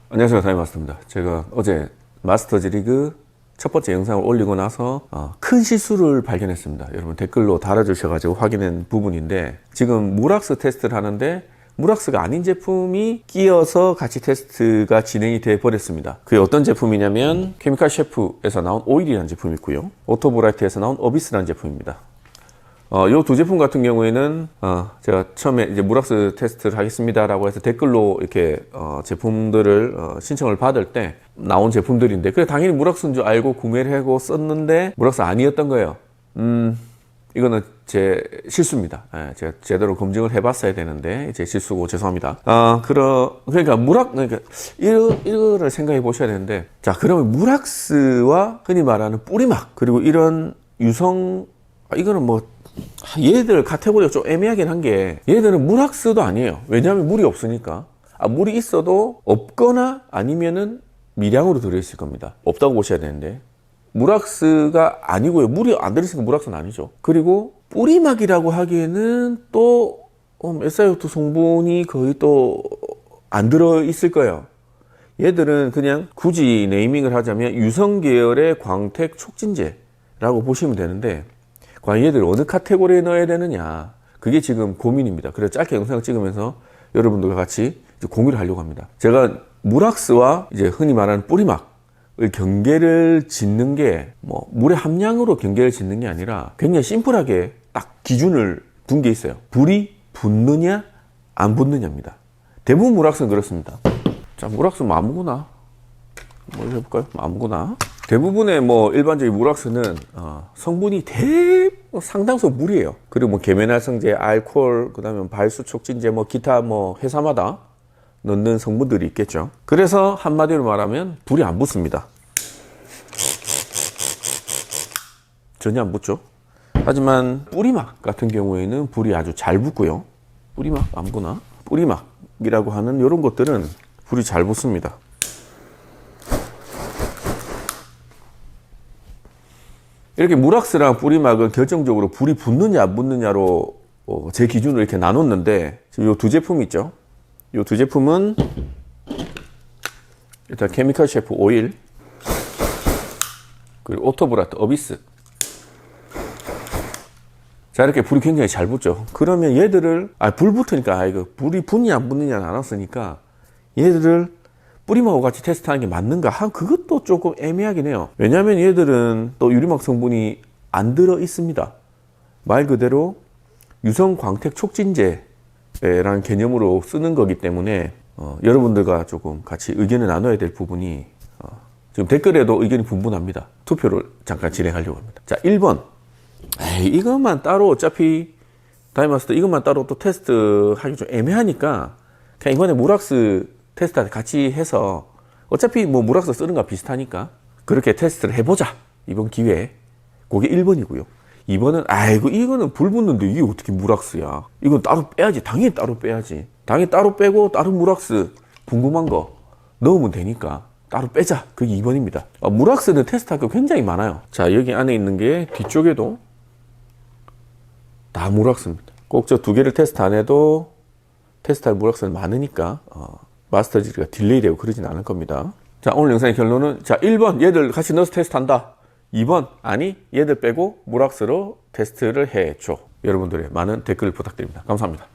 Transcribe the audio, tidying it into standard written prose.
안녕하세요, 다이마스터입니다. 제가 어제 마스터즈 리그 첫 번째 영상을 올리고 나서 큰 실수를 발견했습니다. 여러분 댓글로 달아주셔가지고 확인한 부분인데, 지금 무락스 테스트를 하는데 무락스가 아닌 제품이 끼어서 같이 테스트가 진행이 돼 버렸습니다. 그게 어떤 제품이냐면 케미칼 셰프에서 나온 오일이라는 제품이 있고요, 오토브라이트에서 나온 어비스라는 제품입니다. 요 두 제품 같은 경우에는 제가 처음에 이제 무락스 테스트를 하겠습니다라고 해서 댓글로 이렇게 제품들을 신청을 받을 때 나온 제품들인데, 그래 당연히 무락스인 줄 알고 구매를 하고 썼는데 무락스 아니었던 거예요. 이거는 제 실수입니다. 제가 제대로 검증을 해봤어야 되는데 제 실수고 죄송합니다. 그러니까 이거를 생각해 보셔야 되는데, 자 그러면 무락스와 흔히 말하는 뿌리막 그리고 이런 유성, 이거는 뭐 얘들 카테고리가 좀 애매하긴 한 게, 얘들은 무락스도 아니에요. 왜냐하면 물이 없으니까. 물이 있어도 없거나 아니면은 미량으로 들어있을 겁니다. 없다고 보셔야 되는데, 무락스가 아니고요. 물이 안 들어있으니까 무락스는 아니죠. 그리고 뿌리막이라고 하기에는 또 SiO2 성분이 거의 또 안 들어있을 거예요. 얘들은 그냥 굳이 네이밍을 하자면 유성 계열의 광택 촉진제라고 보시면 되는데, 과연 얘들 어느 카테고리에 넣어야 되느냐, 그게 지금 고민입니다. 그래서 짧게 영상을 찍으면서 여러분들과 같이 공유를 하려고 합니다. 제가 무락스와 이제 흔히 말하는 뿌리막을 경계를 짓는 게 뭐 물의 함량으로 경계를 짓는 게 아니라 굉장히 심플하게 딱 기준을 둔 게 있어요. 불이 붙느냐 안 붙느냐입니다. 대부분 무락스는 그렇습니다. 자, 무락스 뭐 아무거나 뭐 해볼까요? 아무거나. 대부분의 뭐 일반적인 무락스는 성분이 상당수 물이에요. 그리고 뭐 계면활성제, 알코올, 그다음에 발수 촉진제, 뭐 기타 뭐 회사마다 넣는 성분들이 있겠죠. 그래서 한마디로 말하면 불이 안 붙습니다. 전혀 안 붙죠. 하지만 뿌리막 같은 경우에는 불이 아주 잘 붙고요. 뿌리막 아무거나, 뿌리막이라고 하는 이런 것들은 불이 잘 붙습니다. 이렇게 무락스랑 뿌리막은 결정적으로 불이 붙느냐 안 붙느냐로 제 기준으로 이렇게 나눴는데, 지금 이 두 제품 있죠. 이 두 제품은 일단 케미칼 셰프 오일, 그리고 오토브라이트 어비스. 자, 이렇게 불이 굉장히 잘 붙죠. 그러면 얘들을 불 붙으니까 이거 불이 붙냐 안 붙느냐 나눴으니까 얘들을 뿌리막하고 같이 테스트하는 게 맞는가? 그것도 조금 애매하긴 해요. 왜냐하면 얘들은 또 유리막 성분이 안 들어 있습니다. 말 그대로 유성 광택 촉진제라는 개념으로 쓰는 거기 때문에 여러분들과 조금 같이 의견을 나눠야 될 부분이, 지금 댓글에도 의견이 분분합니다. 투표를 잠깐 진행하려고 합니다. 자, 1번. 이것만 따로 어차피 다이마스터 이것만 따로 또 테스트 하기 좀 애매하니까 그냥 이번에 무락스 테스트 같이 해서, 어차피 뭐 무락스 쓰는 거 비슷하니까 그렇게 테스트를 해보자, 이번 기회에. 그게 1번이고요. 2번은 이거는 불 붙는데 이게 어떻게 무락스야, 이건 따로 빼야지. 당연히 따로 빼야지. 당연히 따로 빼고 다른 무락스 궁금한 거 넣으면 되니까 따로 빼자. 그게 2번입니다. 무락스는 테스트할 거 굉장히 많아요. 자, 여기 안에 있는 게 뒤쪽에도 다 무락스입니다. 꼭 저 두 개를 테스트 안 해도 테스트할 무락스는 많으니까 마스터즈가 딜레이 되고 그러진 않을 겁니다. 자, 오늘 영상의 결론은, 자, 1번 얘들 같이 넣어서 테스트한다. 2번 아니 얘들 빼고 무락스로 테스트를 해줘. 여러분들의 많은 댓글 부탁드립니다. 감사합니다.